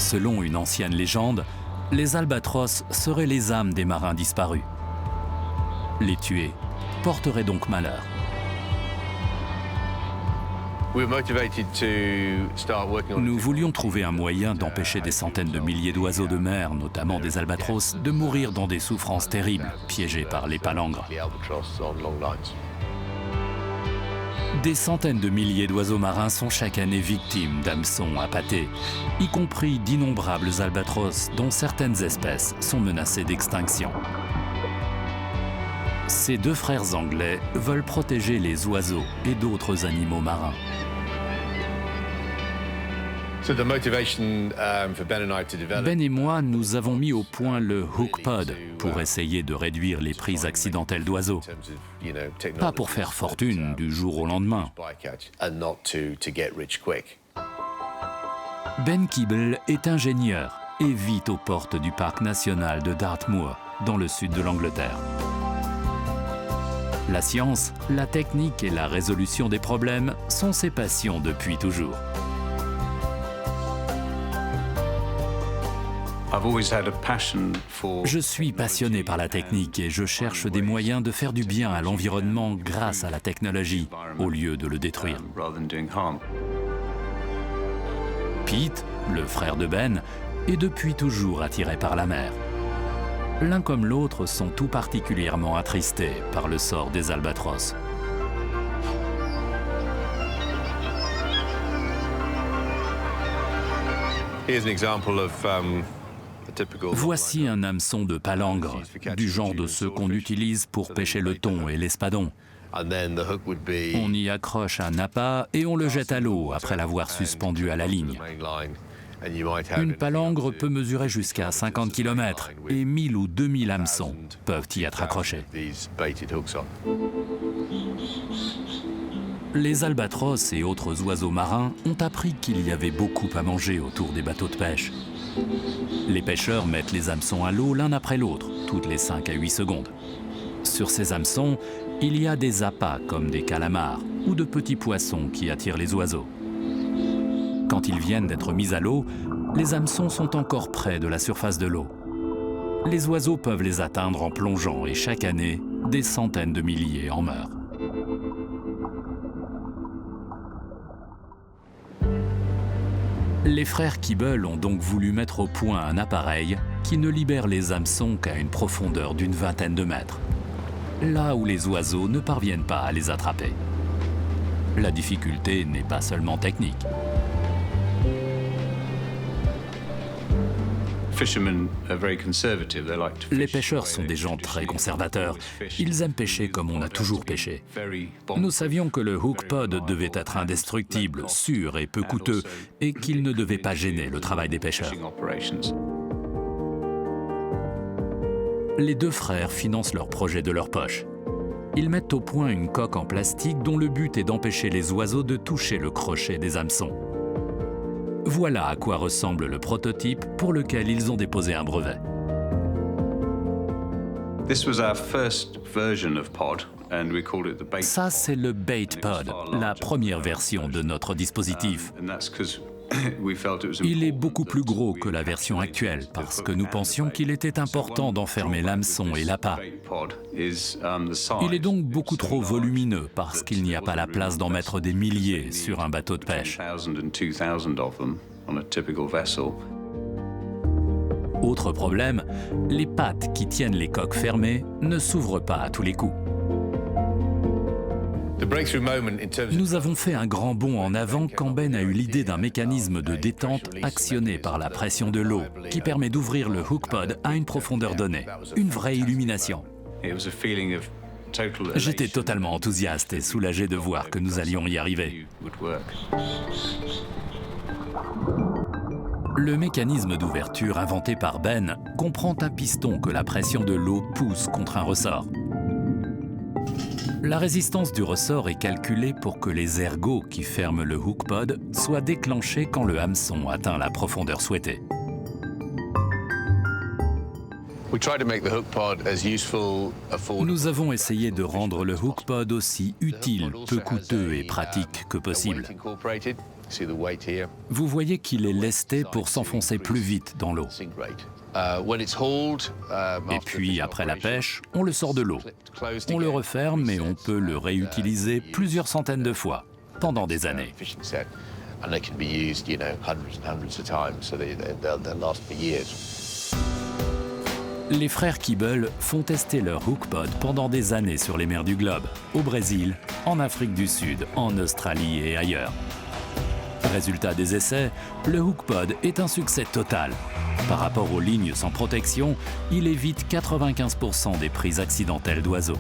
Selon une ancienne légende, les albatros seraient les âmes des marins disparus. Les tuer porterait donc malheur. Nous voulions trouver un moyen d'empêcher des centaines de milliers d'oiseaux de mer, notamment des albatros, de mourir dans des souffrances terribles, piégés par les palangres. Des centaines de milliers d'oiseaux marins sont chaque année victimes d'hameçons appâtés, y compris d'innombrables albatros dont certaines espèces sont menacées d'extinction. Ces deux frères anglais veulent protéger les oiseaux et d'autres animaux marins. Ben et moi, nous avons mis au point le Hook Pod pour essayer de réduire les prises accidentelles d'oiseaux. Pas pour faire fortune du jour au lendemain. Ben Keeble est ingénieur et vit aux portes du parc national de Dartmoor, dans le sud de l'Angleterre. La science, la technique et la résolution des problèmes sont ses passions depuis toujours. Je suis passionné par la technique et je cherche des moyens de faire du bien à l'environnement grâce à la technologie, au lieu de le détruire. Pete, le frère de Ben, est depuis toujours attiré par la mer. L'un comme l'autre sont tout particulièrement attristés par le sort des albatros. Voici un hameçon de palangre, du genre de ceux qu'on utilise pour pêcher le thon et l'espadon. On y accroche un appât et on le jette à l'eau après l'avoir suspendu à la ligne. Une palangre peut mesurer jusqu'à 50 km et 1000 ou 2000 hameçons peuvent y être accrochés. Les albatros et autres oiseaux marins ont appris qu'il y avait beaucoup à manger autour des bateaux de pêche. Les pêcheurs mettent les hameçons à l'eau l'un après l'autre, toutes les 5 à 8 secondes. Sur ces hameçons, il y a des appâts comme des calamars ou de petits poissons qui attirent les oiseaux. Quand ils viennent d'être mis à l'eau, les hameçons sont encore près de la surface de l'eau. Les oiseaux peuvent les atteindre en plongeant et chaque année, des centaines de milliers en meurent. Les frères Keeble ont donc voulu mettre au point un appareil qui ne libère les hameçons qu'à une profondeur d'une vingtaine de mètres, là où les oiseaux ne parviennent pas à les attraper. La difficulté n'est pas seulement technique. Les pêcheurs sont des gens très conservateurs. Ils aiment pêcher comme on a toujours pêché. Nous savions que le Hook Pod devait être indestructible, sûr et peu coûteux, et qu'il ne devait pas gêner le travail des pêcheurs. Les deux frères financent leur projet de leur poche. Ils mettent au point une coque en plastique dont le but est d'empêcher les oiseaux de toucher le crochet des hameçons. Voilà à quoi ressemble le prototype pour lequel ils ont déposé un brevet. Ça, c'est le Bait Pod, la première version de notre dispositif. Il est beaucoup plus gros que la version actuelle parce que nous pensions qu'il était important d'enfermer l'hameçon et l'appât. Il est donc beaucoup trop volumineux parce qu'il n'y a pas la place d'en mettre des milliers sur un bateau de pêche. Autre problème, les pattes qui tiennent les coques fermées ne s'ouvrent pas à tous les coups. Nous avons fait un grand bond en avant quand Ben a eu l'idée d'un mécanisme de détente actionné par la pression de l'eau qui permet d'ouvrir le Hook Pod à une profondeur donnée. Une vraie illumination. J'étais totalement enthousiaste et soulagé de voir que nous allions y arriver. Le mécanisme d'ouverture inventé par Ben comprend un piston que la pression de l'eau pousse contre un ressort. La résistance du ressort est calculée pour que les ergots qui ferment le Hook Pod soient déclenchés quand le hameçon atteint la profondeur souhaitée. Nous avons essayé de rendre le Hook Pod aussi utile, peu coûteux et pratique que possible. Vous voyez qu'il est lesté pour s'enfoncer plus vite dans l'eau. Et puis, après la pêche, on le sort de l'eau. On le referme et on peut le réutiliser plusieurs centaines de fois, pendant des années. Les frères Keeble font tester leur hookpod pendant des années sur les mers du globe, au Brésil, en Afrique du Sud, en Australie et ailleurs. Résultat des essais, le hookpod est un succès total. Par rapport aux lignes sans protection, il évite 95% des prises accidentelles d'oiseaux.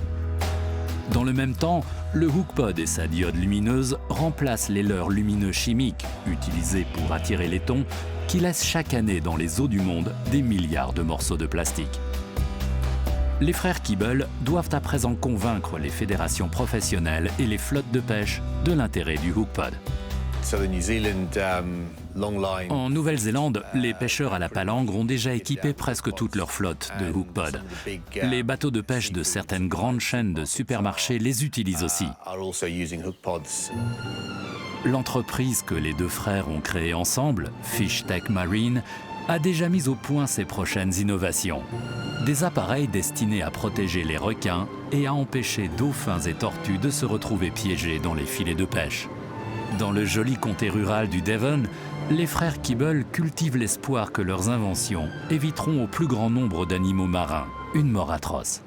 Dans le même temps, le hookpod et sa diode lumineuse remplacent les leurres lumineux chimiques, utilisés pour attirer les thons, qui laissent chaque année dans les eaux du monde des milliards de morceaux de plastique. Les frères Keeble doivent à présent convaincre les fédérations professionnelles et les flottes de pêche de l'intérêt du hookpod. En Nouvelle-Zélande, les pêcheurs à la palangre ont déjà équipé presque toute leur flotte de hookpod. Les bateaux de pêche de certaines grandes chaînes de supermarchés les utilisent aussi. L'entreprise que les deux frères ont créée ensemble, FishTech Marine, a déjà mis au point ses prochaines innovations. Des appareils destinés à protéger les requins et à empêcher dauphins et tortues de se retrouver piégés dans les filets de pêche. Dans le joli comté rural du Devon, les frères Keeble cultivent l'espoir que leurs inventions éviteront au plus grand nombre d'animaux marins une mort atroce.